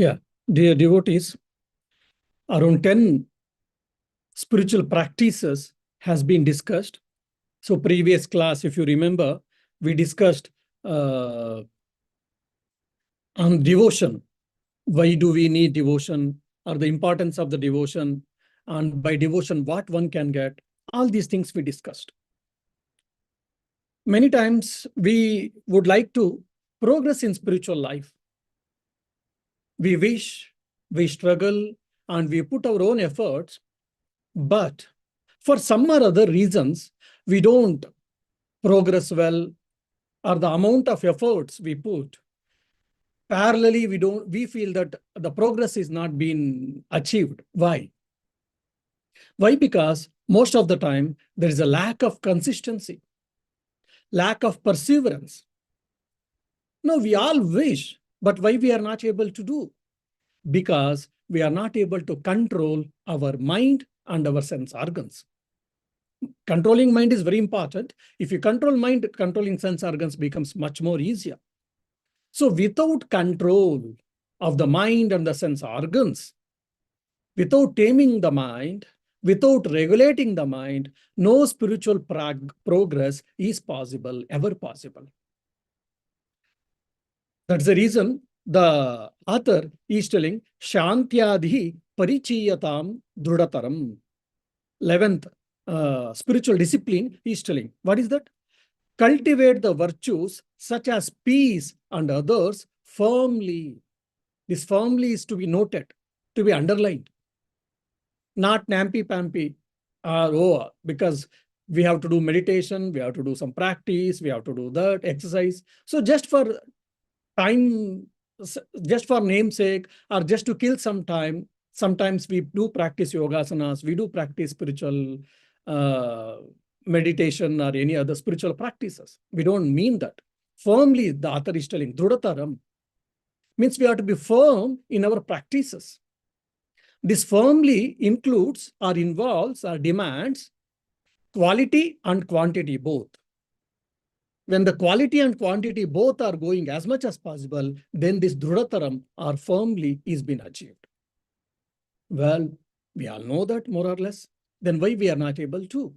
Yeah, dear devotees, around 10 spiritual practices has been discussed. So previous class, if you remember, we discussed on devotion. Why do we need devotion, or the importance of the devotion, and by devotion, what one can get. All these things we discussed. Many times we would like to progress in spiritual life. We wish, we struggle, and we put our own efforts, but for some or other reasons, we don't progress well, or the amount of efforts we put, parallelly, we feel that the progress is not being achieved. Why? Why? Because most of the time, there is a lack of consistency, lack of perseverance. No, we all wish, but why we are not able to do? Because we are not able to control our mind and our sense organs. Controlling mind is very important. If you control mind, controlling sense organs becomes much more easier. So without control of the mind and the sense organs, without taming the mind, without regulating the mind, no spiritual progress is possible, ever possible. That's the reason the author is telling Shantyadhi Parichiyatam Drudataram. 11th spiritual discipline is telling. What is that? Cultivate the virtues such as peace and others firmly. This firmly is to be noted, to be underlined. Not namby-pamby, because we have to do meditation, we have to do some practice, we have to do that exercise. So just for time, just for namesake, or just to kill some time, sometimes we do practice yogasanas, we do practice spiritual meditation or any other spiritual practices. We don't mean that. Firmly, the author is telling, Drudataram, means we have to be firm in our practices. This firmly includes or involves or demands quality and quantity both. When the quality and quantity both are going as much as possible, then this Drudataram or firmly is being achieved. Well, we all know that more or less. Then why we are not able to?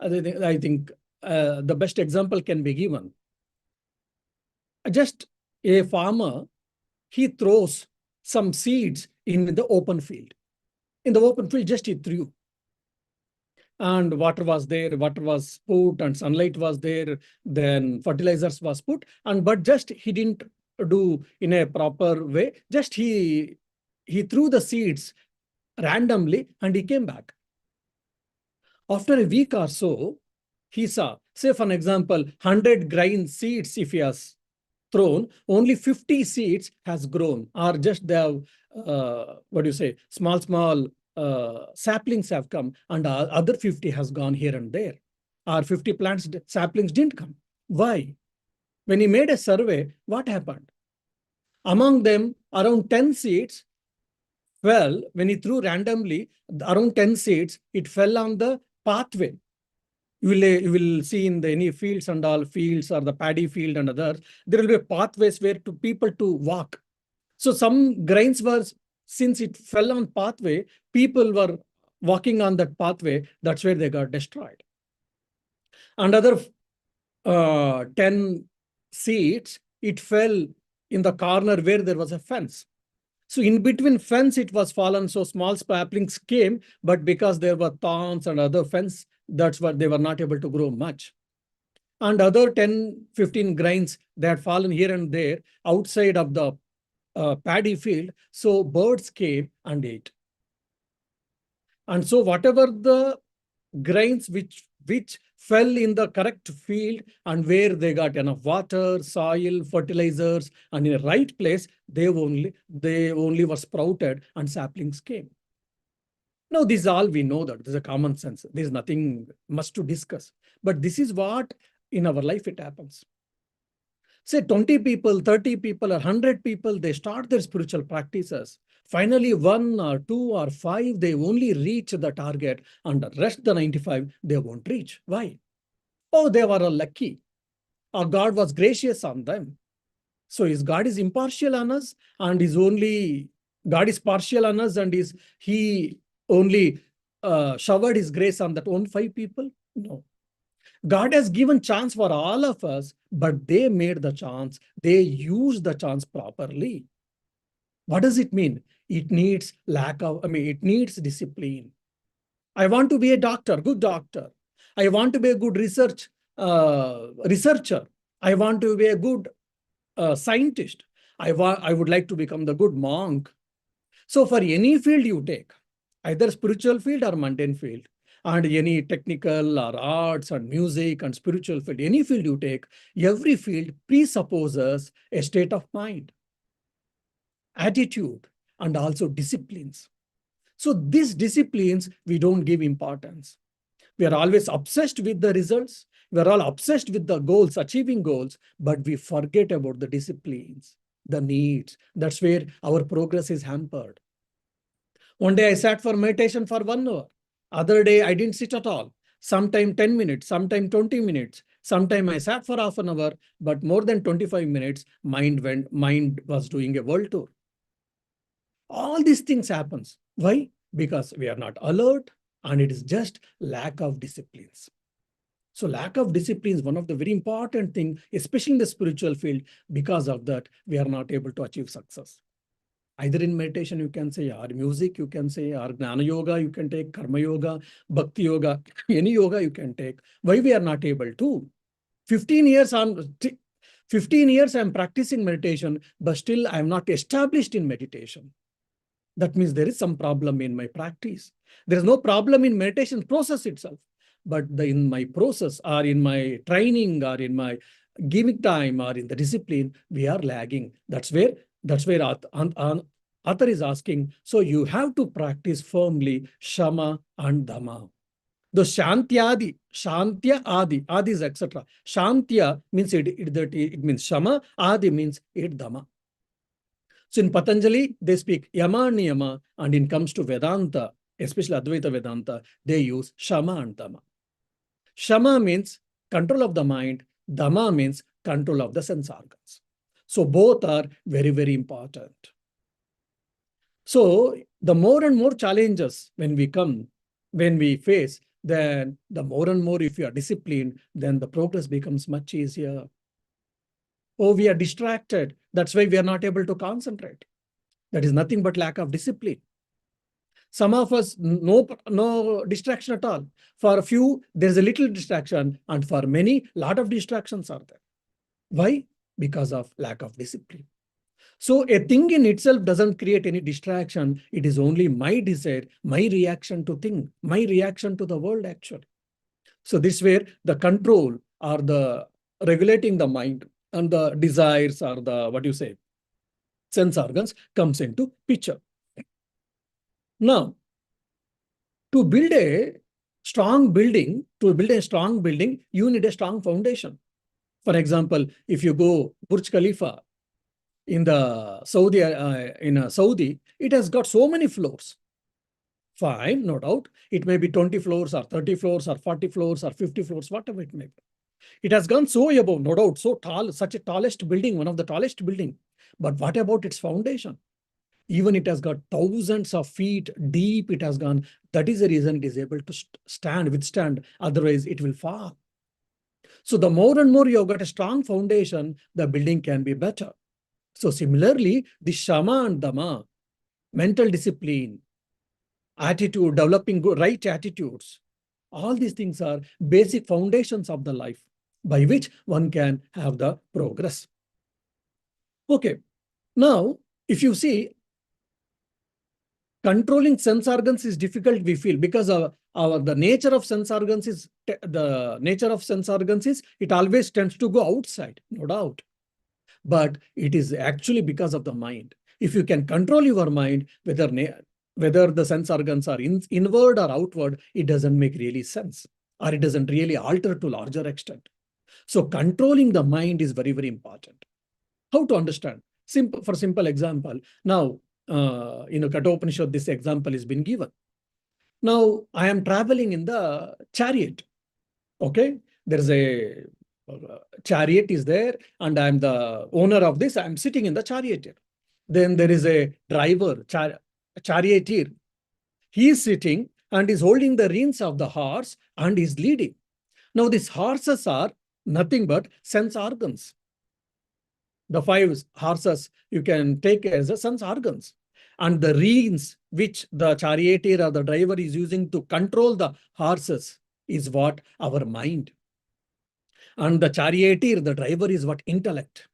I think the best example can be given. Just a farmer, he throws some seeds in the open field. In the open field, just he threw. And water was there, water was put, and sunlight was there, then fertilizers was put, but just he didn't do in a proper way. Just he threw the seeds randomly and he came back. After a week or so, he saw, say for an example, 100 grain seeds if he has thrown, only 50 seeds has grown, or just they have, small saplings have come, and other 50 has gone here and there, or 50 saplings didn't come. Why? When he made a survey, what happened? Among them, around 10 seeds fell, when he threw randomly, around 10 seeds, it fell on the pathway. You will see in any fields and all fields, or the paddy field and others, there will be pathways where people to walk. So some grains were, since it fell on pathway, people were walking on that pathway. That's where they got destroyed. Another 10 seeds, it fell in the corner where there was a fence. So in between fence, it was fallen. So small saplings came, but because there were thorns and other fence, that's what they were not able to grow much. And other 10, 15 grains, they had fallen here and there outside of the paddy field. So birds came and ate. And so whatever the grains which fell in the correct field and where they got enough water, soil, fertilizers, and in the right place, they only were sprouted and saplings came. Now, this is all we know, that this is a common sense. There is nothing much to discuss. But this is what in our life it happens. Say 20 people, 30 people, or 100 people, they start their spiritual practices. Finally, 1 or 2 or 5, they only reach the target, and the rest, the 95, they won't reach. Why? Oh, they were lucky, or God was gracious on them. So is God is impartial on us and is only God is partial on us and is he only showered his grace on that one 5 people? No. God has given chance for all of us, but they made the chance. They used the chance properly. What does it mean? It needs it needs discipline. I want to be a doctor, good doctor. I want to be a good researcher. I want to be a good scientist. I would like to become the good monk. So for any field you take, either spiritual field or mundane field, and any technical or arts and music and spiritual field, any field you take, every field presupposes a state of mind, attitude, and also disciplines. So these disciplines, we don't give importance. We are always obsessed with the results. We are all obsessed with the goals, achieving goals, but we forget about the disciplines, the needs. That's where our progress is hampered. One day I sat for meditation for 1 hour. Other day I didn't sit at all. Sometime 10 minutes, sometime 20 minutes. Sometime I sat for half an hour, but more than 25 minutes, mind was doing a world tour. All these things happens. Why? Because we are not alert, and it is just lack of disciplines. So lack of discipline is one of the very important things, especially in the spiritual field. Because of that, we are not able to achieve success. Either in meditation, you can say, or music, you can say, or Gnana Yoga, you can take, Karma Yoga, Bhakti Yoga, any yoga you can take. Why we are not able to? 15 years I'm practicing meditation, but still I'm not established in meditation. That means there is some problem in my practice. There is no problem in meditation process itself, but in my process or in my training or in my giving time or in the discipline, we are lagging. That's where author is asking. So you have to practice firmly Shama and Dhamma. The Shantya Adi is etc. Shantya means it means Shama, Adi means it Dhamma. So in Patanjali, they speak Yama and Niyama, and in comes to Vedanta, especially Advaita Vedanta, they use Shama and Dhamma. Shama means control of the mind, Dhamma means control of the sense organs. So both are very, very important. So the more and more challenges when we face, then the more and more if you are disciplined, then the progress becomes much easier. Oh, we are distracted. That's why we are not able to concentrate. That is nothing but lack of discipline. Some of us, no distraction at all. For a few, there's a little distraction, and for many, lot of distractions are there. Why? Because of lack of discipline. So a thing in itself doesn't create any distraction. It is only my desire, my reaction to thing, my reaction to the world actually. So this where the control or the regulating the mind and the desires or the sense organs comes into picture. Now, to build a strong building, you need a strong foundation. For example, if you go Burj Khalifa in the Saudi, it has got so many floors. Fine, no doubt. It may be 20 floors or 30 floors or 40 floors or 50 floors, whatever it may be. It has gone so above, no doubt, so tall, such a tallest building, one of the tallest building. But what about its foundation? Even it has got thousands of feet deep, it has gone. That is the reason it is able to withstand. Otherwise, it will fall. So the more and more you have got a strong foundation, the building can be better. So similarly, the Shama and Dhamma, mental discipline, attitude, developing right attitudes, all these things are basic foundations of the life by which one can have the progress. Okay, now if you see, controlling sense organs is difficult, we feel, because the nature of sense organs is it always tends to go outside, no doubt. But it is actually because of the mind. If you can control your mind, whether the sense organs are inward or outward, it doesn't make really sense, or it doesn't really alter to larger extent. So controlling the mind is very, very important. How to understand? For simple example, now, Kathopanishad, this example has been given. Now, I am traveling in the chariot. Okay, there's a chariot is there, and I'm the owner of this. I'm sitting in the chariot. Then there is a driver, charioteer. He is sitting and is holding the reins of the horse and is leading. Now, these horses are nothing but sense organs. The 5 horses you can take as a sense organs. And the reins which the charioteer or the driver is using to control the horses is what? Our mind. And the charioteer, the driver, is what? Intellect.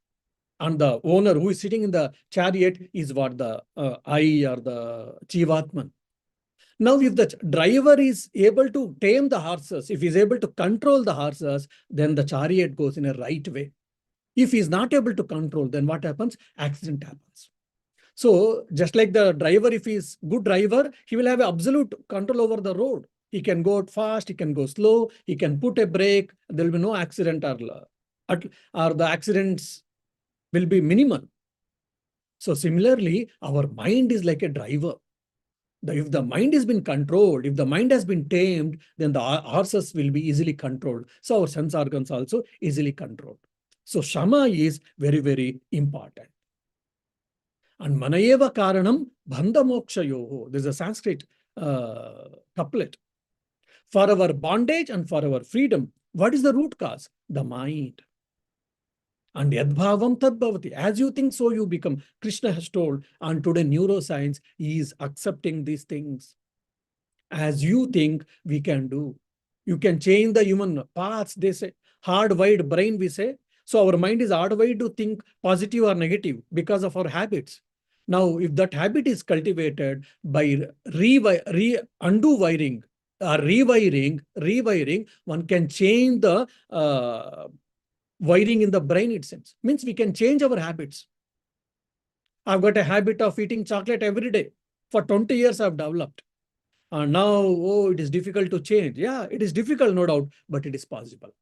And the owner who is sitting in the chariot is what? The I, or the Jivatman. Now, if the driver is able to tame the horses, if he's able to control the horses, then the chariot goes in a right way. If he's not able to control, then what happens? Accident happens. So just like the driver, if he's good driver, he will have absolute control over the road. He can go fast, he can go slow, he can put a brake, there will be no accident, or the accidents will be minimal. So similarly, our mind is like a driver. If the mind has been controlled, if the mind has been tamed, then the horses will be easily controlled. So our sense organs also easily controlled. So Shama is very, very important. And Manayeva Karanam Bandha Mokshayoho. There's a Sanskrit couplet. For our bondage and for our freedom, what is the root cause? The mind. And Yadbhavam Tadbhavati. As you think, so you become. Krishna has told, and today neuroscience is accepting these things. As you think, we can do. You can change the human paths, they say. Hardwired brain, we say. So our mind is hardwired to think positive or negative because of our habits. Now, if that habit is cultivated by undo wiring or rewiring, one can change the wiring in the brain itself. Means we can change our habits. I've got a habit of eating chocolate every day. For 20 years, I've developed. And now, it is difficult to change. Yeah, it is difficult, no doubt, but it is possible.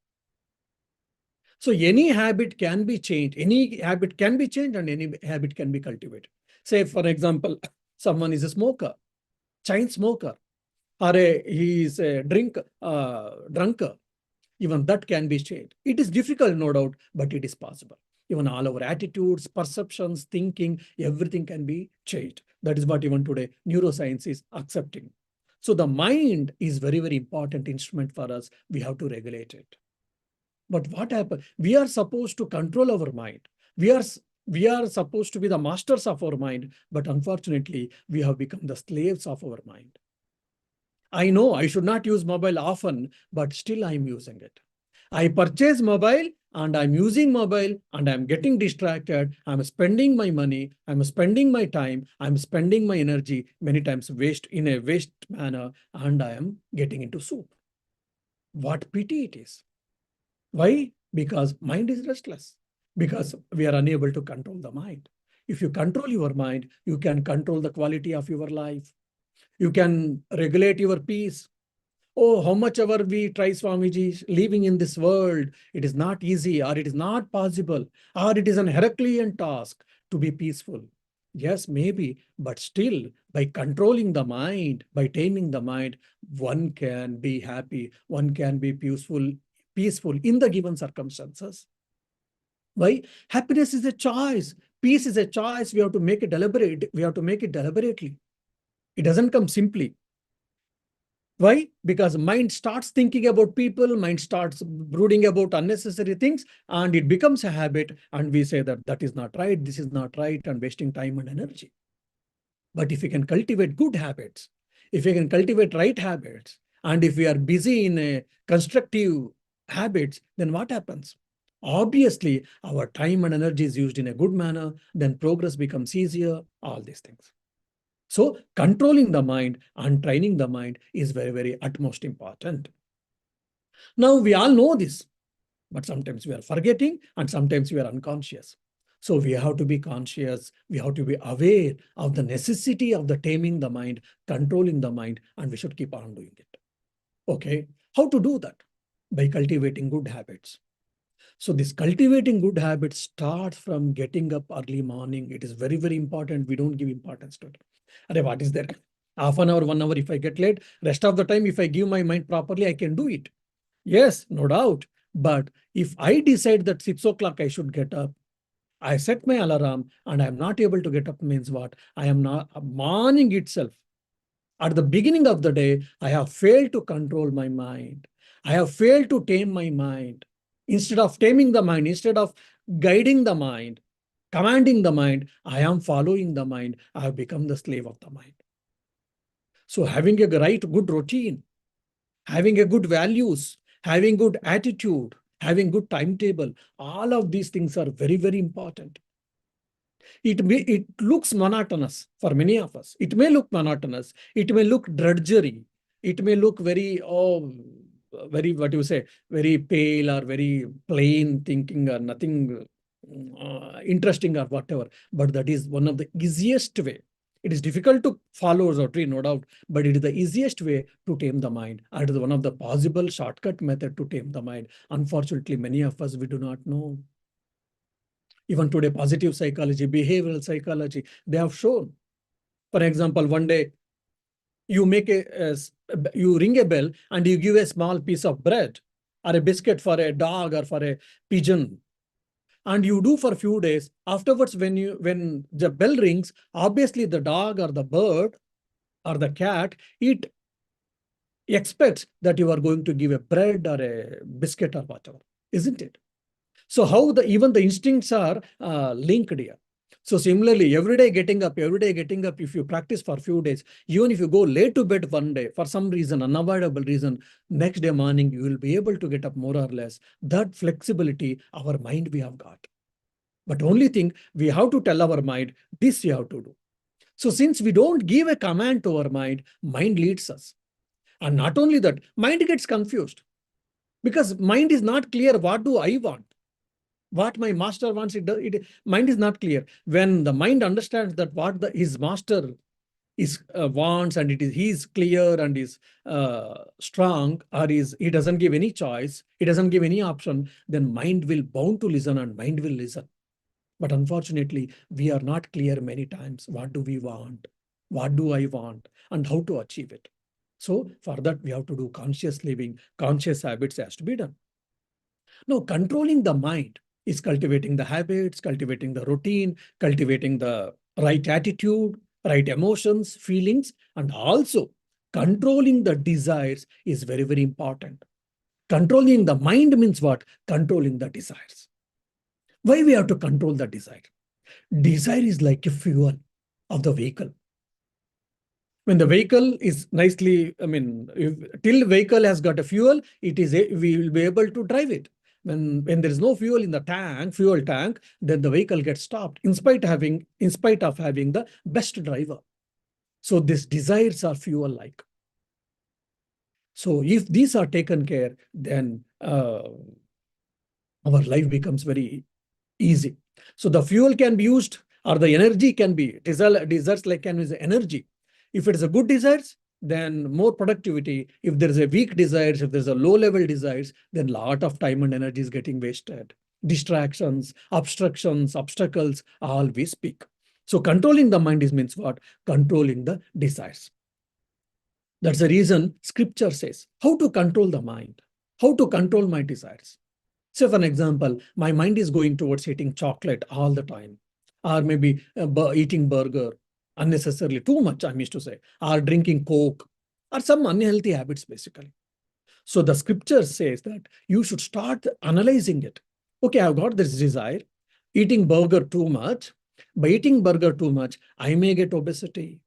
So any habit can be changed. Any habit can be changed and any habit can be cultivated. Say, for example, someone is a smoker, chain smoker, or he is a drunker. Even that can be changed. It is difficult, no doubt, but it is possible. Even all our attitudes, perceptions, thinking, everything can be changed. That is what even today neuroscience is accepting. So the mind is very, very important instrument for us. We have to regulate it. But what happens? We are supposed to control our mind. We are supposed to be the masters of our mind, but unfortunately, we have become the slaves of our mind. I know I should not use mobile often, but still I'm using it. I purchase mobile and I'm using mobile and I'm getting distracted. I'm spending my money. I'm spending my time. I'm spending my energy many times in a waste manner, and I am getting into soup. What pity it is. Why? Because mind is restless. Because we are unable to control the mind. If you control your mind, you can control the quality of your life. You can regulate your peace. Oh, how much ever we try, Swamiji, living in this world, it is not easy, or it is not possible, or it is an Herculean task to be peaceful. Yes, maybe, but still, by controlling the mind, by taming the mind, one can be happy, one can be peaceful in the given circumstances. Why? Happiness is a choice. Peace is a choice. We have to make it deliberate. We have to make it deliberately. It doesn't come simply. Why? Because mind starts thinking about people, mind starts brooding about unnecessary things, and it becomes a habit. And we say that is not right, this is not right, and wasting time and energy. But if we can cultivate good habits, if we can cultivate right habits, and if we are busy in a constructive habits, then what happens? Obviously, our time and energy is used in a good manner, then progress becomes easier, all these things. So controlling the mind and training the mind is very, very utmost important. Now, we all know this, but sometimes we are forgetting and sometimes we are unconscious. So we have to be conscious. We have to be aware of the necessity of the taming the mind, controlling the mind, and we should keep on doing it. Okay, how to do that? By cultivating good habits. So this cultivating good habits starts from getting up early morning. It is very, very important. We don't give importance to it. What is there? Half an hour, 1 hour if I get late. Rest of the time, if I give my mind properly, I can do it. Yes, no doubt. But If I decide that 6 o'clock I should get up, I set my alarm and I am not able to get up means what? I am not morning itself. At the beginning of the day, I have failed to control my mind. I have failed to tame my mind. Instead of taming the mind, instead of guiding the mind, commanding the mind, I am following the mind. I have become the slave of the mind. So having a good routine, having a good values, having good attitude, having good timetable, all of these things are very, very important. It looks monotonous for many of us. It may look monotonous. It may look drudgery. It may look very, very, what you say, very pale or very plain thinking or nothing interesting or whatever. But that is one of the easiest way. It is difficult to follow routine, no doubt, but it is the easiest way to tame the mind. And it is one of the possible shortcut method to tame the mind. Unfortunately, many of us, we do not know. Even today, positive psychology, behavioral psychology, they have shown. For example, one day you you ring a bell and you give a small piece of bread or a biscuit for a dog or for a pigeon. And you do for a few days. Afterwards, when the bell rings, obviously the dog or the bird or the cat, it expects that you are going to give a bread or a biscuit or whatever, isn't it? So how even the instincts are linked here. So similarly, every day getting up, if you practice for a few days, even if you go late to bed one day, for some reason, unavoidable reason, next day morning, you will be able to get up more or less. That flexibility, our mind we have got. But only thing, we have to tell our mind, this you have to do. So since we don't give a command to our mind, mind leads us. And not only that, mind gets confused. Because mind is not clear, what do I want? What my master wants, mind is not clear. When the mind understands that what his master wants, and he is clear and is strong, or he doesn't give any choice, he doesn't give any option, then mind will bound to listen and mind will listen. But unfortunately, we are not clear many times. What do we want? What do I want? And how to achieve it? So for that, we have to do conscious living, conscious habits has to be done. Now, controlling the mind is cultivating the habits, cultivating the routine, cultivating the right attitude, right emotions, feelings, and also controlling the desires is very, very important. Controlling the mind means what? Controlling the desires. Why we have to control the desire? Desire is like a fuel of the vehicle. When the vehicle is nicely, till vehicle has got a fuel, we will be able to drive it. When there is no fuel in the fuel tank, then the vehicle gets stopped in spite of having the best driver. So these desires are fuel like. So if these are taken care, then our life becomes very easy. So the fuel can be used, or the energy can be desires like can be energy. If it is a good desires, then more productivity. If there is a weak desires, if there's a low level desires, then lot of time and energy is getting wasted. Distractions, obstructions, obstacles, all we speak. So controlling the mind means what? Controlling the desires. That's the reason scripture says how to control the mind, how to control my desires. So for an example, my mind is going towards eating chocolate all the time, or maybe eating burger unnecessarily, too much, I used to say, or drinking Coke, or some unhealthy habits, basically. So the scripture says that you should start analyzing it. Okay, I've got this desire, eating burger too much. By eating burger too much, I may get obesity.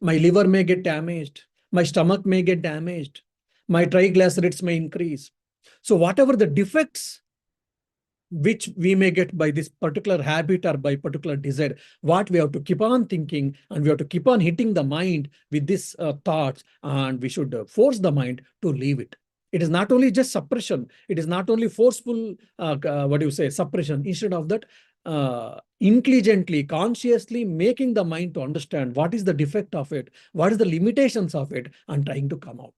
My liver may get damaged. My stomach may get damaged. My triglycerides may increase. So whatever the defects which we may get by this particular habit or by particular desire, what we have to keep on thinking, and we have to keep on hitting the mind with these thoughts, and we should force the mind to leave it. It is not only just suppression. It is not only forceful, suppression. Instead of that, intelligently, consciously making the mind to understand what is the defect of it, what is the limitations of it, and trying to come out.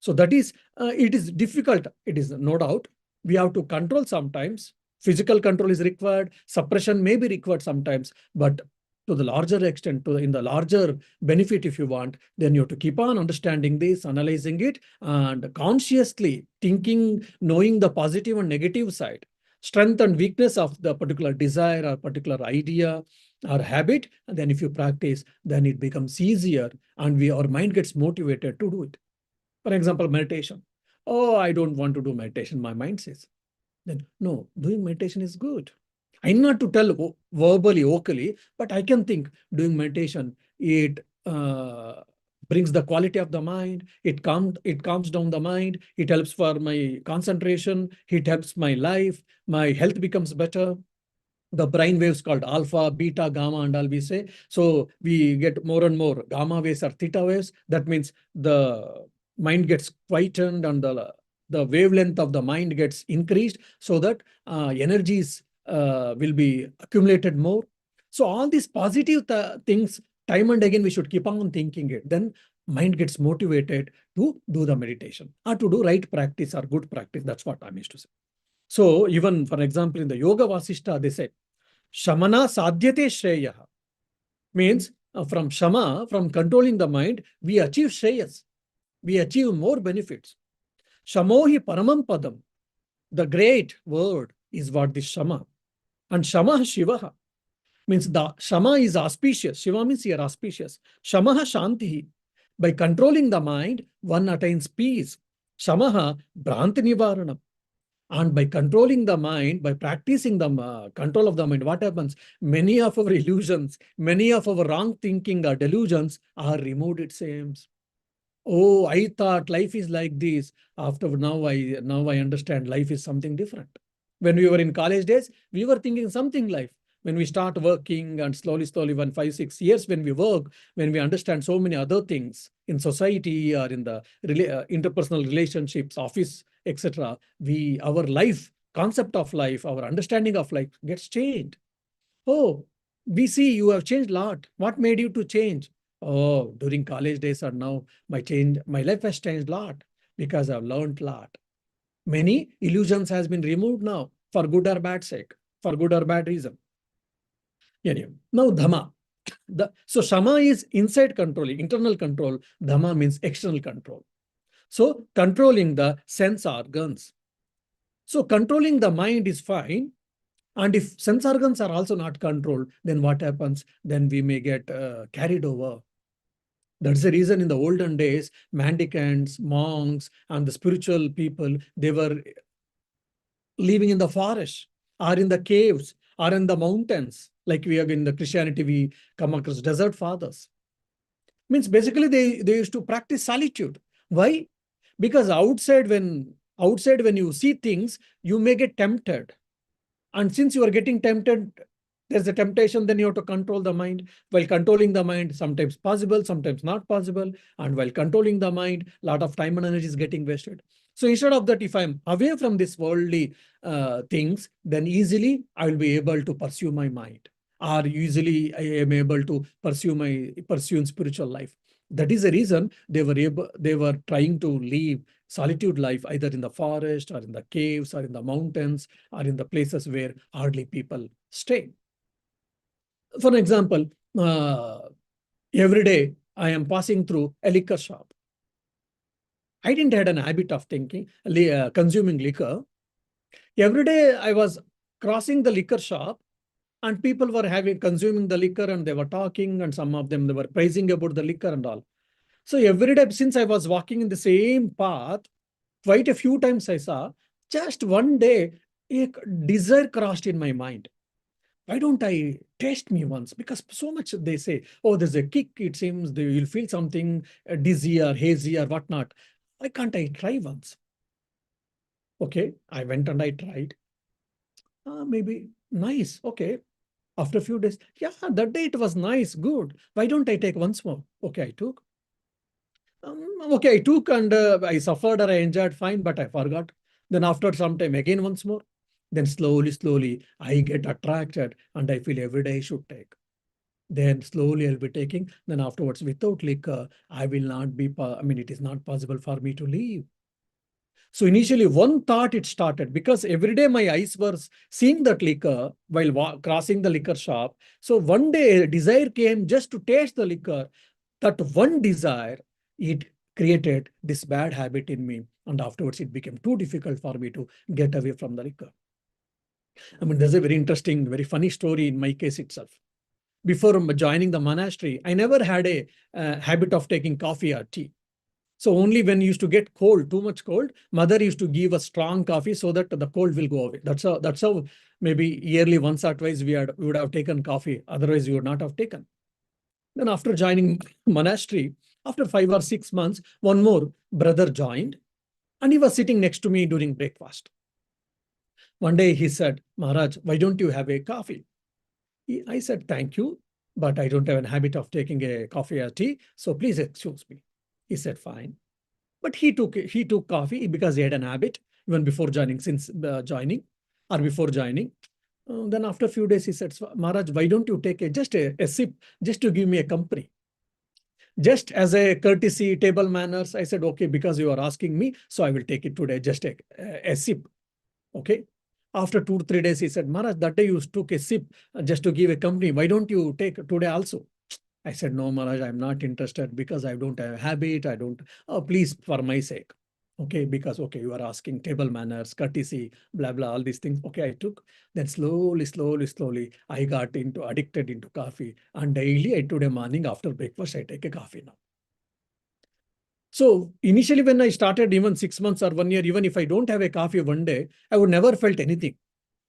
So that is, it is difficult. It is no doubt. We have to control sometimes. Physical control is required. Suppression may be required sometimes. But to the larger extent, in the larger benefit, if you want, then you have to keep on understanding this, analyzing it, and consciously thinking, knowing the positive and negative side, strength and weakness of the particular desire or particular idea or habit. And then if you practice, then it becomes easier, and our mind gets motivated to do it. For example, meditation. Oh, I don't want to do meditation, my mind says. Then no, doing meditation is good. I need not to tell verbally, vocally, but I can think doing meditation, it brings the quality of the mind, it calms down the mind, it helps for my concentration, it helps my life, my health becomes better. The brain waves called alpha, beta, gamma, and all we say. So we get more and more gamma waves or theta waves. That means the mind gets quietened and the wavelength of the mind gets increased, so that energies will be accumulated more. So all these positive things, time and again, we should keep on thinking it. Then mind gets motivated to do the meditation or to do right practice or good practice. That's what I used to say. So even, for example, in the Yoga Vasishta, they say, Shamana sadhyate shreya. Means from Shama, from controlling the mind, we achieve shreyas. We achieve more benefits. Shamohi paramam padam. The great word is what this Shama. And Shama Shivaha. Means the Shama is auspicious. Shiva means here auspicious. Shamaha Shantihi. By controlling the mind, one attains peace. Shamaha Bhranti Nivaranam. And by controlling the mind, by practicing the control of the mind, what happens? Many of our illusions, many of our wrong thinking or delusions are removed, it seems. Oh, I thought life is like this. After now I understand life is something different. When we were in college days, we were thinking something life. When we start working and slowly, 1, 5, 6 years, when we work, when we understand so many other things in society or in the interpersonal relationships, office, etc., our life, concept of life, our understanding of life gets changed. Oh, we see you have changed a lot. What made you to change? Oh, during college days or now, my life has changed a lot because I've learned a lot. Many illusions has been removed now for good or bad sake, for good or bad reason. Anyway, now Dhamma. So Shama is inside controlling, internal control. Dhamma means external control. So controlling the sense organs. So controlling the mind is fine. And if sense organs are also not controlled, then what happens? Then we may get carried over. That's the reason in the olden days, mendicants, monks, and the spiritual people, they were living in the forest or in the caves or in the mountains. Like we have in the Christianity, we come across desert fathers. Means basically they used to practice solitude. Why? Because outside when you see things, you may get tempted. And since you are getting tempted, there's a temptation, then you have to control the mind. While controlling the mind, sometimes possible, sometimes not possible. And while controlling the mind, a lot of time and energy is getting wasted. So instead of that, if I'm away from this worldly things, then easily I will be able to pursue my mind. Or easily I am able to pursue in spiritual life. That is the reason they were trying to live solitude life, either in the forest or in the caves or in the mountains or in the places where hardly people stay. For example, every day I am passing through a liquor shop. I didn't had an habit of consuming liquor. Every day I was crossing the liquor shop and people were consuming the liquor and they were talking, and some of them, they were praising about the liquor and all. So every day since I was walking in the same path, quite a few times I saw, just one day, a desire crossed in my mind. Why don't I taste me once? Because so much they say, oh, there's a kick, it seems you'll feel something dizzy or hazy or whatnot. Why can't I try once? Okay, I went and I tried. Maybe nice. Okay. After a few days, yeah, that day it was nice, good. Why don't I take once more? Okay, I took. Okay, I took and I suffered or I enjoyed fine, but I forgot. Then after some time, again once more. Then slowly, I get attracted and I feel every day I should take. Then slowly I'll be taking. Then afterwards, without liquor, I will not be, it is not possible for me to leave. So initially, one thought it started because every day my eyes were seeing that liquor while crossing the liquor shop. So one day a desire came just to taste the liquor. That one desire, it created this bad habit in me. And afterwards, it became too difficult for me to get away from the liquor. I mean, there's a very interesting, very funny story in my case itself. Before joining the monastery, I never had a habit of taking coffee or tea. So only when used to get cold, too much cold, mother used to give a strong coffee so that the cold will go away. That's how maybe yearly once or twice we would have taken coffee. Otherwise, we would not have taken. Then after joining monastery, after 5 or 6 months, one more brother joined and he was sitting next to me during breakfast. One day he said, Maharaj, why don't you have a coffee? I said, thank you, but I don't have a habit of taking a coffee or tea, so please excuse me. He said, fine. But he took coffee because he had an habit even before joining, before joining. Then after a few days, he said, Maharaj, why don't you take just a sip, just to give me a company? Just as a courtesy, table manners, I said, okay, because you are asking me, so I will take it today, just a sip. Okay. After 2 to 3 days, he said, Maharaj, that day you took a sip just to give a company. Why don't you take today also? I said, no, Maharaj, I'm not interested because I don't have a habit. I don't, please, for my sake. Okay, because, okay, you are asking table manners, courtesy, blah, blah, all these things. Okay, I took. Then slowly, I got addicted into coffee. And daily, today morning after breakfast, I take a coffee now. So initially, when I started, even 6 months or 1 year, even if I don't have a coffee one day, I would never felt anything.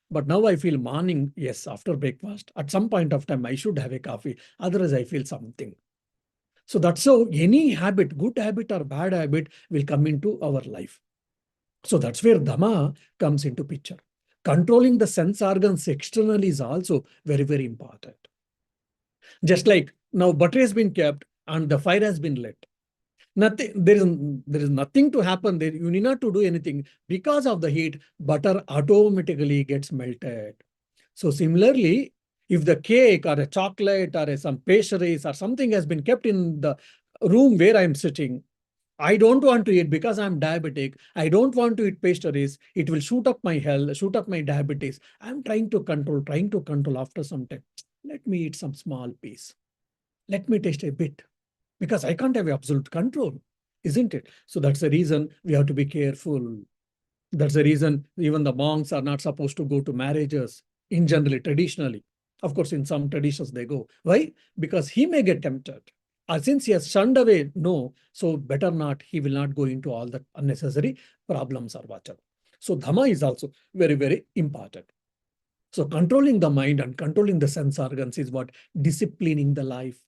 But now I feel morning, yes, after breakfast, at some point of time, I should have a coffee. Otherwise, I feel something. So that's how any habit, good habit or bad habit, will come into our life. So that's where Dhamma comes into picture. Controlling the sense organs externally is also very, very important. Just like now butter has been kept and the fire has been lit. There is nothing to happen there. You need not to do anything. Because of the heat, butter automatically gets melted. So similarly, if the cake or a chocolate or some pastries or something has been kept in the room where I'm sitting, I don't want to eat because I'm diabetic. I don't want to eat pastries. It will shoot up my health, shoot up my diabetes. I'm trying to control after some time. Let me eat some small piece. Let me taste a bit because I can't have absolute control, isn't it? So that's the reason we have to be careful. That's the reason even the monks are not supposed to go to marriages in generally, traditionally. Of course, in some traditions they go. Why? Because he may get tempted. Since he has shunned away, no, so better not, he will not go into all the unnecessary problems or whatever. So Dhamma is also very, very important. So controlling the mind and controlling the sense organs is what disciplining the life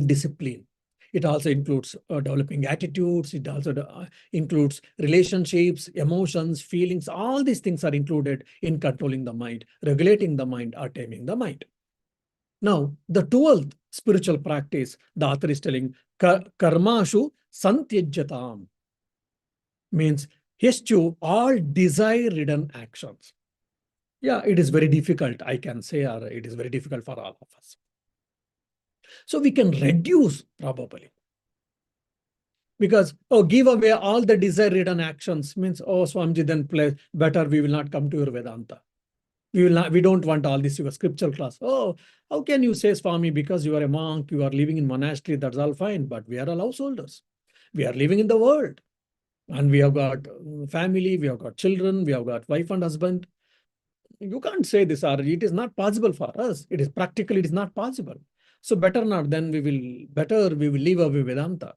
discipline. It also includes developing attitudes. It also includes relationships, emotions, feelings. All these things are included in controlling the mind, regulating the mind, or taming the mind. Now, the 12th spiritual practice, the author is telling, karmashu santyajyatam, means eschew all desire-ridden actions. Yeah, it is very difficult, I can say, or it is very difficult for all of us. So we can reduce probably. Because, give away all the desire-ridden actions means, Swamiji, then better we will not come to your Vedanta. We don't want all this, your scriptural class. Oh, how can you say, Swami, because you are a monk, you are living in monastery, that's all fine, but we are all householders. We are living in the world. And we have got family, we have got children, we have got wife and husband. You can't say this, or it is not possible for us. It is not possible. So better not, then we will leave away Vedanta.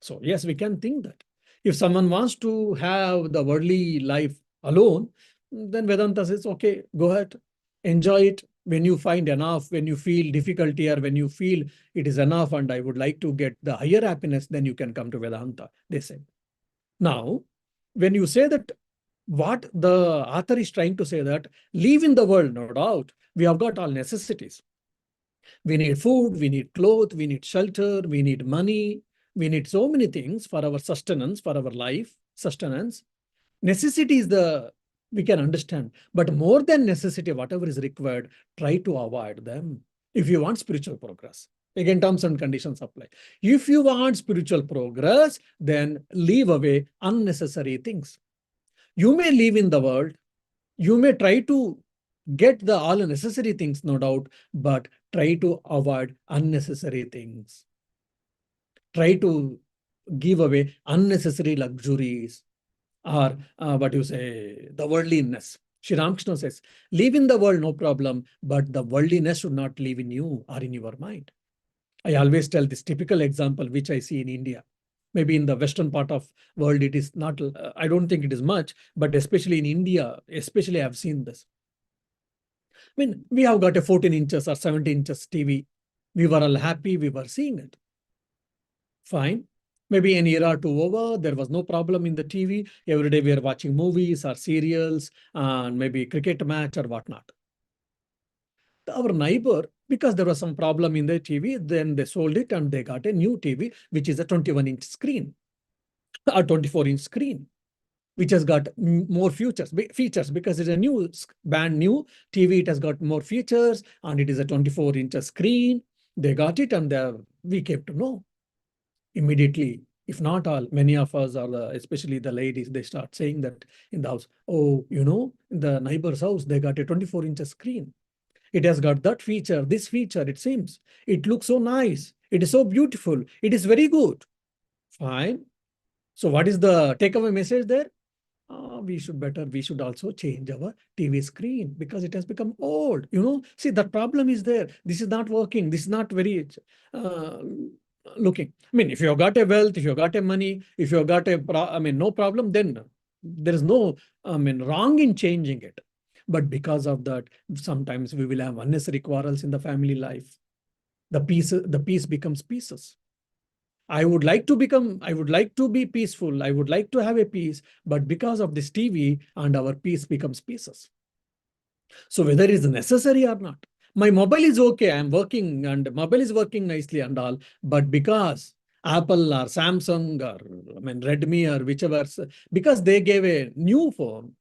So yes, we can think that. If someone wants to have the worldly life alone, then Vedanta says, okay, go ahead, enjoy it. When you find enough, when you feel difficulty, or when you feel it is enough and I would like to get the higher happiness, then you can come to Vedanta, they say. Now, when you say that, what the author is trying to say that, live in the world, no doubt, we have got all necessities. We need food, we need clothes, we need shelter, we need money, we need so many things for our sustenance, for our life, sustenance. Necessity is we can understand, but more than necessity, whatever is required, try to avoid them if you want spiritual progress. Again, terms and conditions apply. If you want spiritual progress, then leave away unnecessary things. You may live in the world, you may try to get the all necessary things, no doubt, but try to avoid unnecessary things. Try to give away unnecessary luxuries, or what you say, the worldliness. Sri Ramakrishna says, live in the world, no problem, but the worldliness should not live in you or in your mind. I always tell this typical example, which I see in India. Maybe in the western part of world, it is not, I don't think it is much, but especially in India, especially I've seen this. I mean, we have got a 14 inches or 17 inches TV. We were all happy, we were seeing it. Fine. Maybe an year or two over, there was no problem in the TV. Every day we are watching movies or serials and maybe cricket match or whatnot. Our neighbor, because there was some problem in the TV, then they sold it and they got a new TV, which is a 21-inch screen or 24-inch screen, which has got more features because it's a new, brand new TV. It has got more features and it is a 24-inch screen. They got it and we came to know immediately. If not all, many of us, or especially the ladies, they start saying that in the house, oh, you know, in the neighbor's house, they got a 24-inch screen. It has got that feature, this feature, it seems. It looks so nice. It is so beautiful. It is very good. Fine. So what is the takeaway message there? We should also change our TV screen because it has become old. You know, see, that problem is there. This is not working. This is not very looking. I mean, if you've got a wealth, if you've got a money, if you've got no problem, then there is no, wrong in changing it. But because of that, sometimes we will have unnecessary quarrels in the family life. The peace becomes pieces. I would like to be peaceful. I would like to have a peace, but because of this TV and our peace becomes pieces. So whether it is necessary or not, my mobile is okay. I'm working and mobile is working nicely and all, but because Apple or Samsung or Redmi or whichever, because they gave a new phone,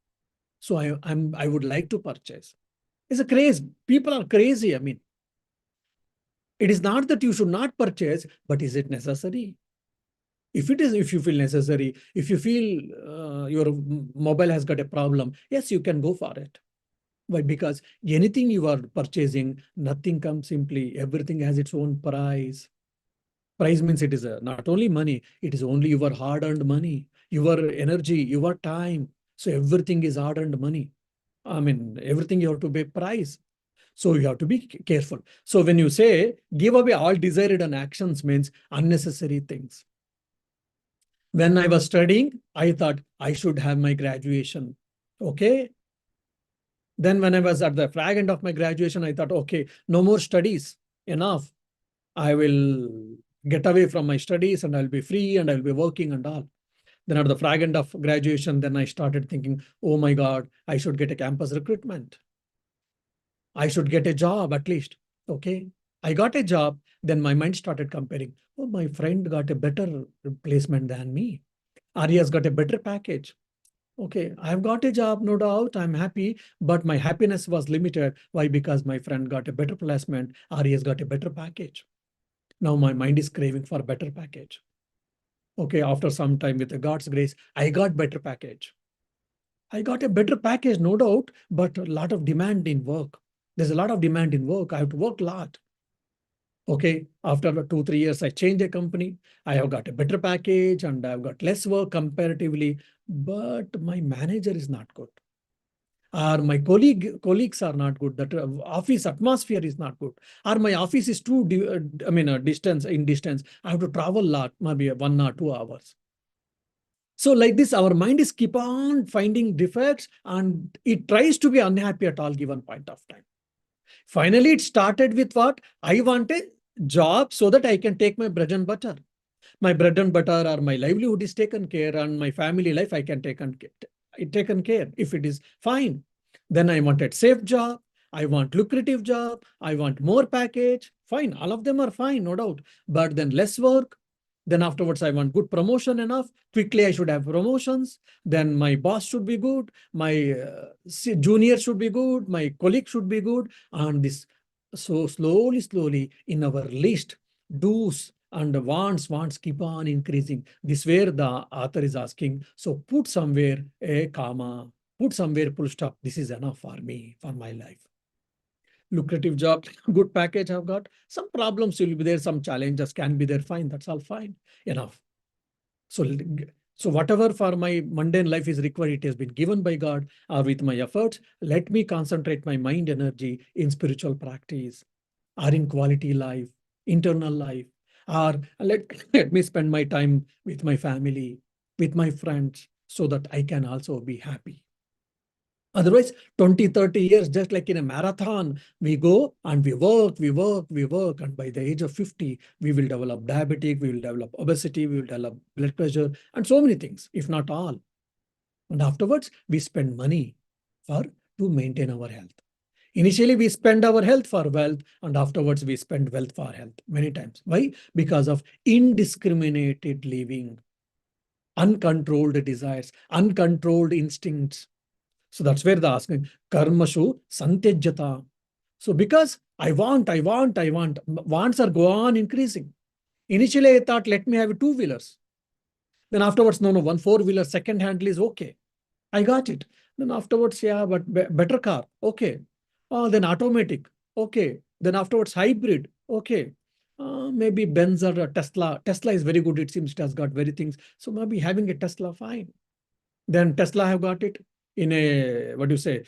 so I would like to purchase. It's a craze. People are crazy. I mean, it is not that you should not purchase, but is it necessary? If you feel necessary, if you feel your mobile has got a problem, yes, you can go for it. Why? Because anything you are purchasing, nothing comes simply. Everything has its own price. Price means it is not only money, it is only your hard-earned money, your energy, your time. So everything is hard-earned money. Everything you have to pay price. So you have to be careful. So when you say give away all desired and actions means unnecessary things. When I was studying, I thought I should have my graduation. Okay. Then when I was at the fag end of my graduation, I thought, okay, no more studies, enough. I will get away from my studies and I'll be free and I'll be working and all. Then at the fag end of graduation, then I started thinking, oh my God, I should get a campus recruitment. I should get a job at least. Okay. I got a job. Then my mind started comparing. Oh, my friend got a better placement than me. Ari has got a better package. Okay, I've got a job, no doubt. I'm happy, but my happiness was limited. Why? Because my friend got a better placement. Ari has got a better package. Now my mind is craving for a better package. Okay, after some time, with the God's grace, I got better package. I got a better package, no doubt, but a lot of demand in work. There's a lot of demand in work. I have to work a lot. Okay, after 2-3 years, I changed a company. I have got a better package and I've got less work comparatively, but my manager is not good. Or my colleagues are not good. That office atmosphere is not good. Or my office is too, distance. I have to travel a lot, maybe 1 or 2 hours. So like this, our mind is keep on finding defects and it tries to be unhappy at all given point of time. Finally, it started with what? I want a job so that I can take my bread and butter. My bread and butter or my livelihood is taken care and my family life I can taken care. If it is fine, then I wanted safe job. I want lucrative job. I want more package. Fine. All of them are fine, no doubt. But then less work. Then afterwards, I want good promotion enough. Quickly, I should have promotions. Then my boss should be good. My junior should be good. My colleague should be good. And this, so slowly in our list, do's and wants keep on increasing. This where the author is asking, so put somewhere a comma, put somewhere full stop. This is enough for me, for my life. Lucrative job, good package I've got. Some problems will be there, some challenges can be there. Fine, that's all fine. Enough. So, so whatever for my mundane life is required, it has been given by God or with my efforts. Let me concentrate my mind energy in spiritual practice or in quality life, internal life, or let me spend my time with my family, with my friends, so that I can also be happy. Otherwise, 20, 30 years, just like in a marathon, we go and we work, we work, we work. And by the age of 50, we will develop diabetic, we will develop obesity, we will develop blood pressure, and so many things, if not all. And afterwards, we spend money to maintain our health. Initially, we spend our health for wealth, and afterwards, we spend wealth for health many times. Why? Because of indiscriminated living, uncontrolled desires, uncontrolled instincts. So that's where the asking, karmashu santyajyata. So because I want, wants are go on increasing. Initially, I thought, let me have two-wheelers. Then afterwards, no, one four-wheeler, second handle is okay. I got it. Then afterwards, yeah, but better car, okay. Then automatic, okay. Then afterwards, hybrid, okay. Maybe Benz or Tesla. Tesla is very good. It seems it has got very things. So maybe having a Tesla, fine. Then Tesla have got it in a, what do you say,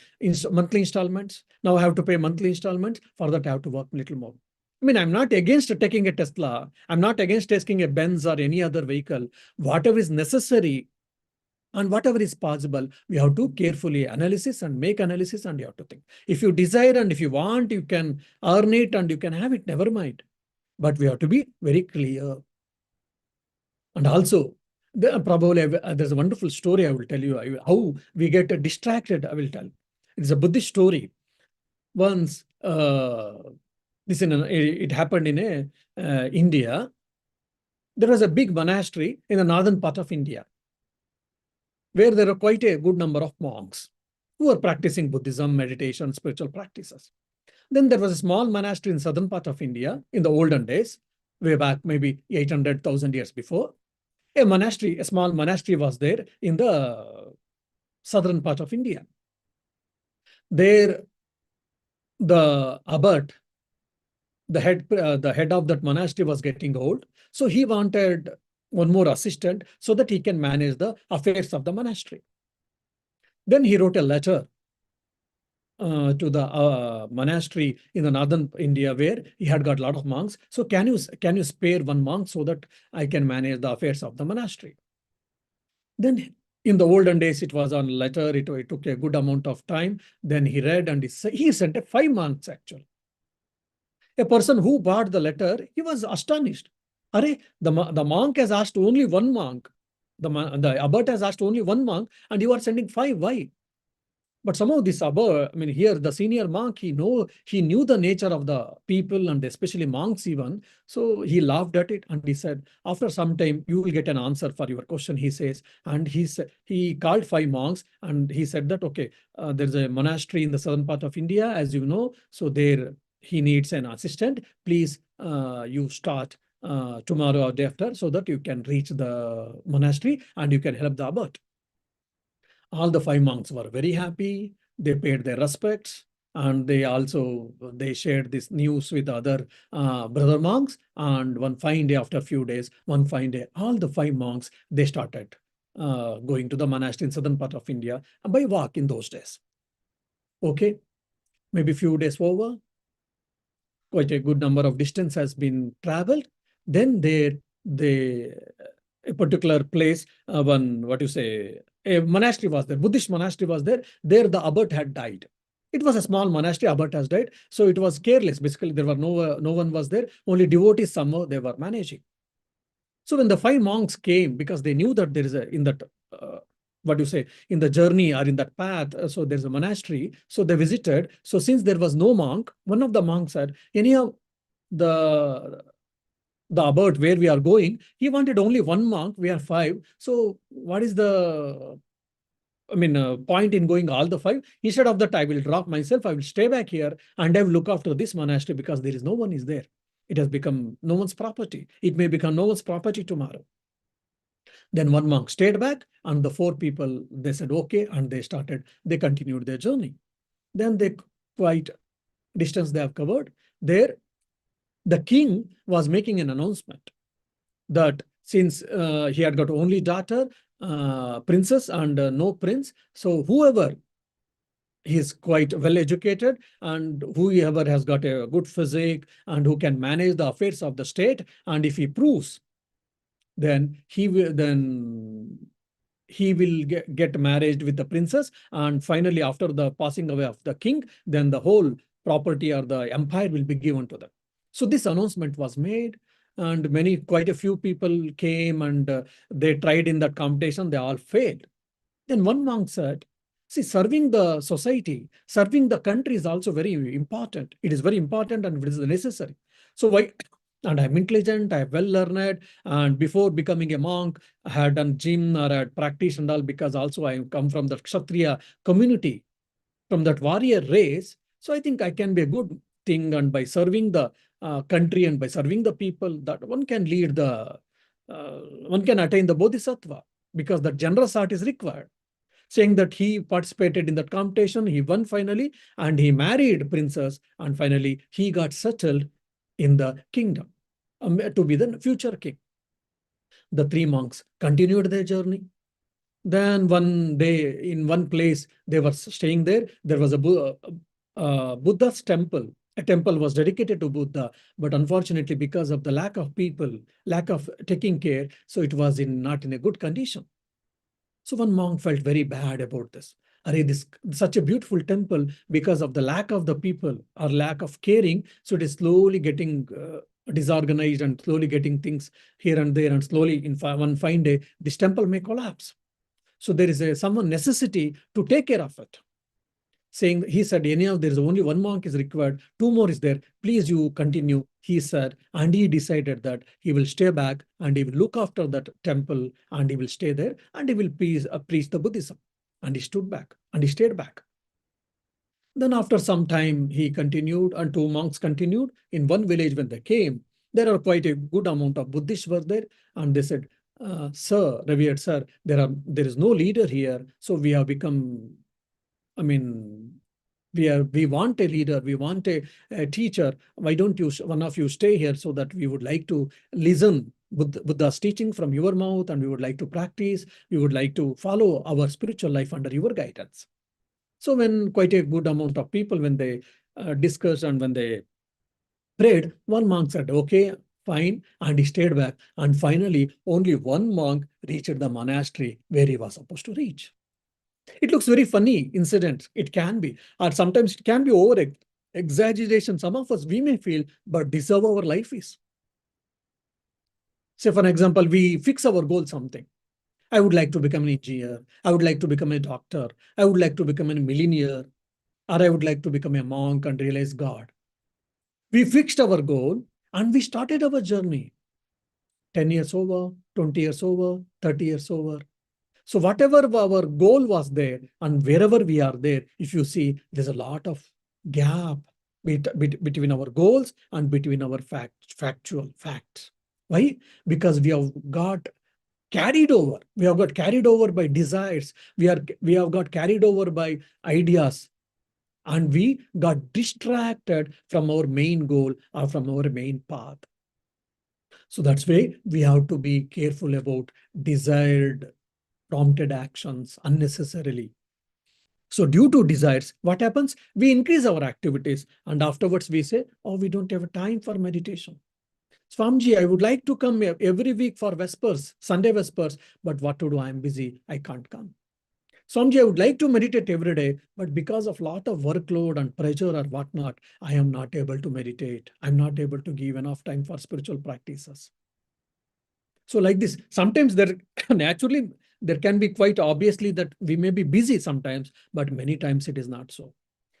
monthly installments. Now I have to pay monthly installments. For that, I have to work a little more. I mean, I'm not against taking a Tesla. I'm not against taking a Benz or any other vehicle. Whatever is necessary and whatever is possible, we have to carefully analysis and make analysis, and you have to think. If you desire and if you want, you can earn it and you can have it, never mind. But we have to be very clear. And also, probably there's a wonderful story I will tell you, how we get distracted, I will tell. It's a Buddhist story. Once, it happened in India. There was a big monastery in the northern part of India, where there are quite a good number of monks who are practicing Buddhism, meditation, spiritual practices. Then there was a small monastery in southern part of India in the olden days, way back maybe 800,000 years before. A small monastery was there in the southern part of India. There, the abbot, the head of that monastery was getting old. So he wanted one more assistant so that he can manage the affairs of the monastery. Then he wrote a letter to the monastery in the northern India, where he had got a lot of monks. So can you spare one monk so that I can manage the affairs of the monastery? Then in the olden days, it was on letter. It took a good amount of time. Then he read and he sent 5 monks actually. A person who bought the letter, he was astonished. Arey, the monk has asked only one monk. The abbot has asked only one monk, and you are sending 5. Why? But somehow this abbot, I mean, here the senior monk, he knew the nature of the people and especially monks even. So he laughed at it and he said, after some time, you will get an answer for your question, he says. And he called 5 monks and he said that, okay, there's a monastery in the southern part of India, as you know. So there he needs an assistant. Please, you start tomorrow or day after so that you can reach the monastery and you can help the abbot. All the 5 monks were very happy. They paid their respects, and they shared this news with other brother monks. And one fine day, after a few days, one fine day, all the 5 monks, they started going to the monastery in southern part of India by walk in those days. Okay, maybe few days over, quite a good number of distance has been traveled. Then a particular place, a monastery was there, Buddhist monastery was there. There the abbot had died. It was a small monastery, abbot has died. So it was careless. Basically, there were no one was there. Only devotees somehow they were managing. So when the 5 monks came, because they knew that there is in the journey or in that path, so there's a monastery. So they visited. So since there was no monk, one of the monks said, anyhow, the abbot where we are going, he wanted only one monk, we are 5. So what is the point in going all the 5? Instead of that, I will drop myself, I will stay back here and I will look after this monastery because there is no one is there. It has become no one's property. It may become no one's property tomorrow. Then one monk stayed back, and the four people, they said, okay, and they continued their journey. Then they quite distance they have covered. There, the king was making an announcement that since he had got only daughter, princess, and no prince, so whoever is quite well educated and whoever has got a good physique and who can manage the affairs of the state, and if he proves, then he will get married with the princess, and finally after the passing away of the king, then the whole property or the empire will be given to them. So this announcement was made, and quite a few people came, and they tried in that competition. They all failed. Then one monk said, see, serving the society, serving the country is also very important. It is very important and it is necessary. So why? And I'm intelligent, I'm well learned, and before becoming a monk, I had done gym or I had practiced and all, because also I come from the Kshatriya community, from that warrior race. So I think I can be a good thing, and by serving the country and by serving the people, that one can one can attain the bodhisattva, because the generous heart is required. Saying that he participated in that competition, he won finally, and he married princess, and finally he got settled in the kingdom to be the future king. The three monks continued their journey. Then one day, in one place, they were staying there. There was a Buddha's temple. A temple was dedicated to Buddha, but unfortunately, because of the lack of people, lack of taking care, so it was not in a good condition. So one monk felt very bad about this. This such a beautiful temple, because of the lack of the people or lack of caring, so it is slowly getting disorganized and slowly getting things here and there, and slowly in one fine day, this temple may collapse. So there is some necessity to take care of it. Saying, he said, there is only one monk is required, two more is there, please you continue, he said, and he decided that he will stay back and he will look after that temple, and he will stay there, and he will preach the Buddhism. And he stood back and he stayed back. Then after some time, he continued, and two monks continued. In one village when they came, there are quite a good amount of Buddhists were there, and they said, sir, revered sir, there is no leader here, so we have become, we want a leader, we want a teacher. Why don't one of you stay here, so that we would like to listen Buddha's teaching from your mouth, and we would like to practice, we would like to follow our spiritual life under your guidance. So when quite a good amount of people, when they discussed and when they prayed, one monk said, okay, fine, and he stayed back. And finally, only one monk reached the monastery where he was supposed to reach. It looks very funny incident. It can be, or sometimes it can be over exaggeration. Some of us, we may feel, but this is how our life is. Say, for example, we fix our goal something. I would like to become an engineer. I would like to become a doctor. I would like to become a millionaire. Or I would like to become a monk and realize God. We fixed our goal and we started our journey. 10 years over, 20 years over, 30 years over. So whatever our goal was there, and wherever we are there, if you see, there's a lot of gap between our goals and between our factual facts. Why? Because we have got carried over. We have got carried over by desires. We have got carried over by ideas. And we got distracted from our main goal or from our main path. So that's why we have to be careful about desired, prompted actions unnecessarily. So due to desires, what happens? We increase our activities, and afterwards we say, oh, we don't have time for meditation. Swamiji, I would like to come every week for Vespers, Sunday Vespers, but what to do? I'm busy. I can't come. Swamiji, I would like to meditate every day, but because of lot of workload and pressure or whatnot, I am not able to meditate. I'm not able to give enough time for spiritual practices. So like this, sometimes there naturally, there can be quite obviously that we may be busy sometimes, but many times it is not so.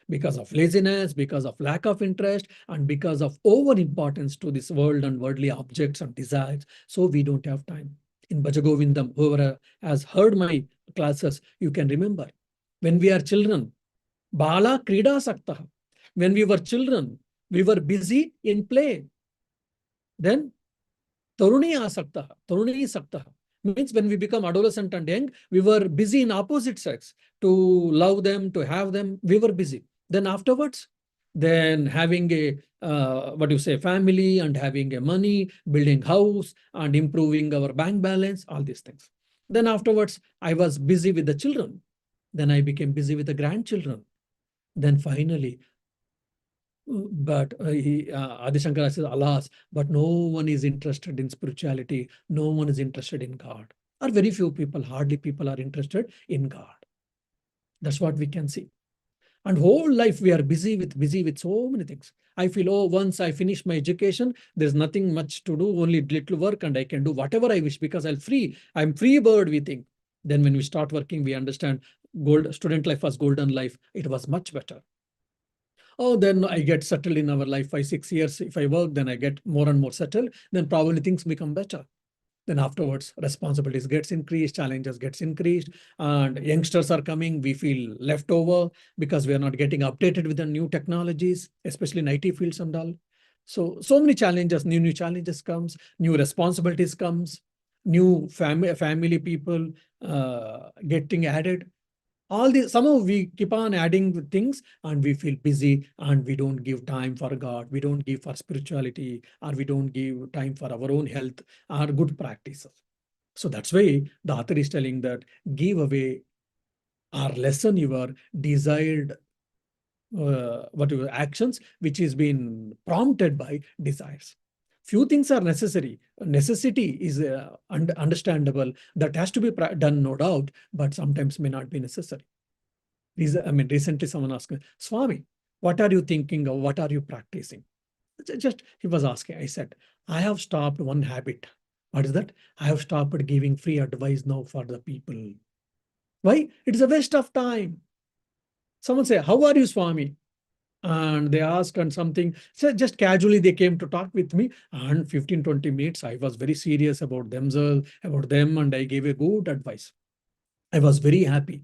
Because of laziness, because of lack of interest, and because of over-importance to this world and worldly objects and desires. So we don't have time. In Bhajagovindam, whoever has heard my classes, you can remember. When we are children, Bala Krida Sakta. When we were children, we were busy in play. Then Taruni asakta, Taruni sakta means when we become adolescent and young, we were busy in opposite sex to love them, to have them. We were busy. Then afterwards, then having a what do you say, family and having a money, building house and improving our bank balance, all these things. Then afterwards, I was busy with the children. Then I became busy with the grandchildren. Then finally, but Adi Shankara says, alas, but no one is interested in spirituality. No one is interested in God. Or very few people, hardly people are interested in God. That's what we can see. And whole life we are busy with so many things. I feel, oh, once I finish my education, there's nothing much to do, only little work, and I can do whatever I wish because I'm free bird, we think. Then when we start working, we understand student life was golden life. It was much better. Oh, then I get settled in our life 5, 6 years. If I work, then I get more and more settled. Then probably things become better. Then afterwards, responsibilities gets increased, challenges gets increased, and youngsters are coming. We feel left over because we are not getting updated with the new technologies, especially in IT fields and all. So many challenges, new challenges comes, new responsibilities comes, new family people getting added. All these, somehow we keep on adding things and we feel busy and we don't give time for God, we don't give for spirituality, or we don't give time for our own health or good practices. So that's why the author is telling that give away or lessen your desired whatever actions which is being prompted by desires. Few things are necessary. Necessity is understandable. That has to be done, no doubt, but sometimes may not be necessary. Recently someone asked me, Swami, what are you thinking of? What are you practicing? Just he was asking. I said, I have stopped one habit. What is that? I have stopped giving free advice now for the people. Why? It is a waste of time. Someone say, how are you, Swami? And they asked and something. So just casually they came to talk with me. And 15, 20 minutes, I was very serious about themselves, about them, and I gave a good advice. I was very happy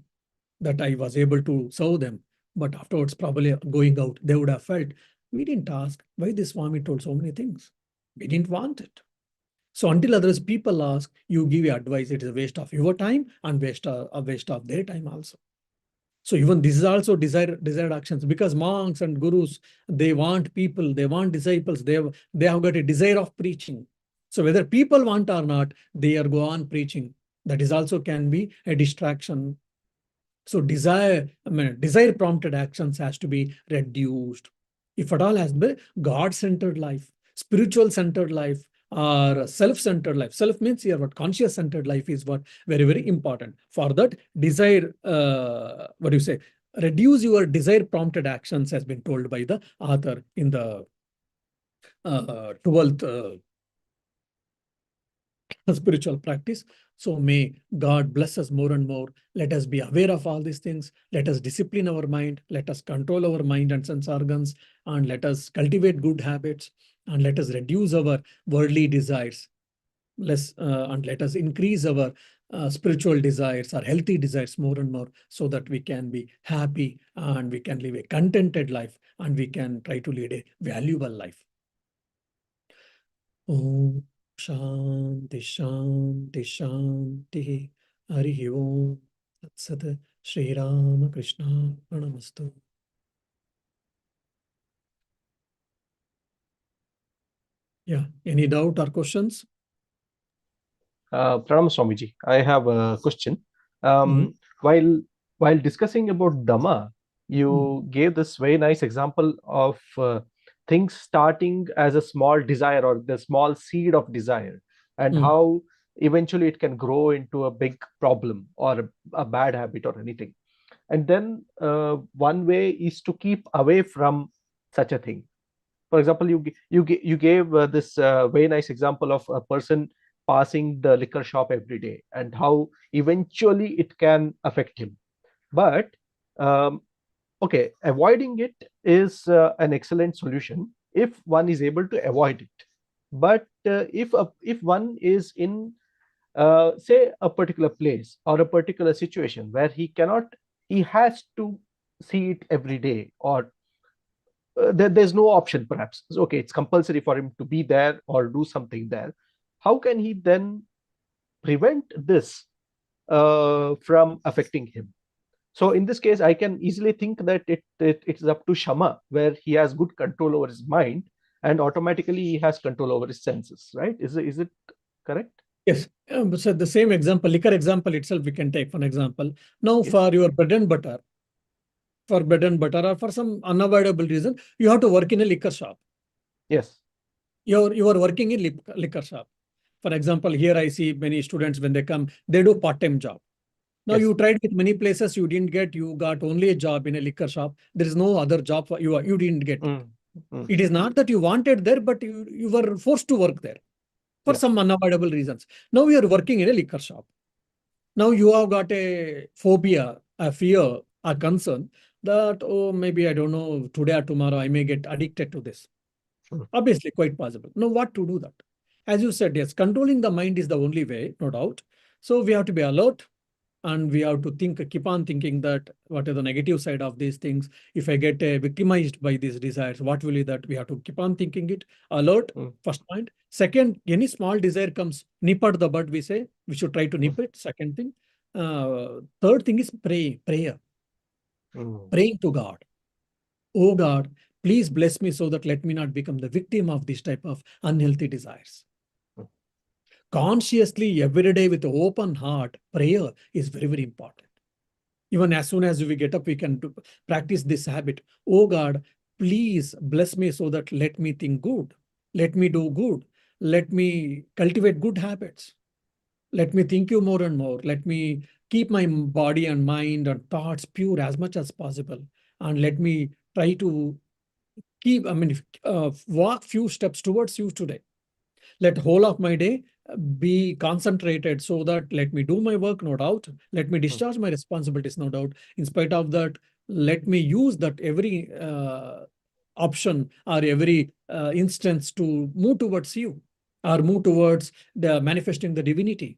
that I was able to serve them. But afterwards, probably going out, they would have felt, we didn't ask why this Swami told so many things. We didn't want it. So until others people ask, you give advice, it is a waste of your time and a waste of their time also. So even this is also desired actions, because monks and gurus, they want people, they want disciples, they have got a desire of preaching. So whether people want or not, they are go on preaching. That is also can be a distraction. So desire prompted actions has to be reduced. If at all has been God-centered life, spiritual-centered life, or self-centered life. Self means here what conscious-centered life is what very, very important. For that, desire, what do you say? Reduce your desire prompted actions has been told by the author in the 12th spiritual practice. So may God bless us more and more. Let us be aware of all these things. Let us discipline our mind. Let us control our mind and sense organs. And let us cultivate good habits. And let us reduce our worldly desires. And let us increase our spiritual desires, our healthy desires more and more, so that we can be happy and we can live a contented life and we can try to lead a valuable life. Om Shanti Shanti Shanti Harihi Om Tat Sat Shri Ramakrishna Pranamastu. Yeah, any doubt or questions? Pranam Swamiji, I have a question. While discussing about Dhamma, you gave this very nice example of things starting as a small desire or the small seed of desire, and how eventually it can grow into a big problem or a bad habit or anything. And then one way is to keep away from such a thing. For example, you gave this very nice example of a person passing the liquor shop every day and how eventually it can affect him. But um, okay, avoiding it is an excellent solution if one is able to avoid it. But if one is in say a particular place or a particular situation where he has to see it every day, or there's no option perhaps. Okay, it's compulsory for him to be there or do something there. How can he then prevent this from affecting him? So in this case, I can easily think that it's up to Shama, where he has good control over his mind, and automatically he has control over his senses, right? Is it correct? Yes. So the same example, liquor example itself, we can take for an example. Now, Yes. for your bread and butter, or for some unavoidable reason, you have to work in a liquor shop. Yes. You are working in liquor shop. For example, here I see many students when they come, they do part-time job. Now Yes. you tried with many places, you didn't get, you got only a job in a liquor shop. There is no other job for you, you didn't get it. It is not that you wanted there, but you were forced to work there for Yeah. some unavoidable reasons. Now you are working in a liquor shop. Now you have got a phobia, a fear, a concern that, oh, maybe I don't know, today or tomorrow I may get addicted to this. Obviously, quite possible. Now, what to do that? As you said, yes, controlling the mind is the only way, no doubt. So we have to be alert and we have to think, keep on thinking that what is the negative side of these things. If I get victimized by these desires, what will be that? We have to keep on thinking it. Alert, first point. Second, any small desire comes, nip at the bud, we say. We should try to nip it. Second thing. Third thing is prayer. Praying to God. Oh God, please bless me so that let me not become the victim of this type of unhealthy desires. Consciously, every day with an open heart, prayer is very, very important. Even as soon as we get up, we can practice this habit. Oh God, please bless me so that let me think good. Let me do good. Let me cultivate good habits. Let me think you more and more. Let me keep my body and mind and thoughts pure as much as possible. And let me try to walk few steps towards you today. Let whole of my day be concentrated so that let me do my work, no doubt. Let me discharge my responsibilities, no doubt. In spite of that, let me use that every option or every instance to move towards you or move towards the manifesting the divinity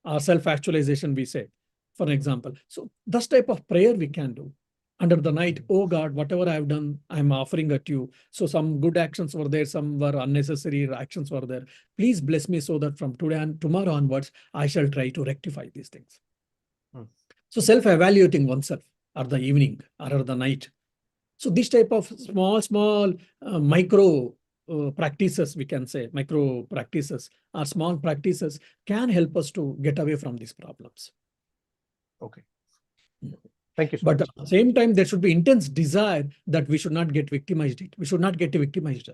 or self-actualization, we say, for example. So this type of prayer we can do. Under the night, oh God, whatever I have done, I'm offering at you. So some good actions were there, some were unnecessary actions were there. Please bless me so that from today and tomorrow onwards, I shall try to rectify these things. So self-evaluating oneself at the evening or at the night. So this type of small micro practices, we can say, micro practices or small practices can help us to get away from these problems. Okay. Thank you so But much. at the same time, there should be intense desire that we should not get victimized. We should not get victimized.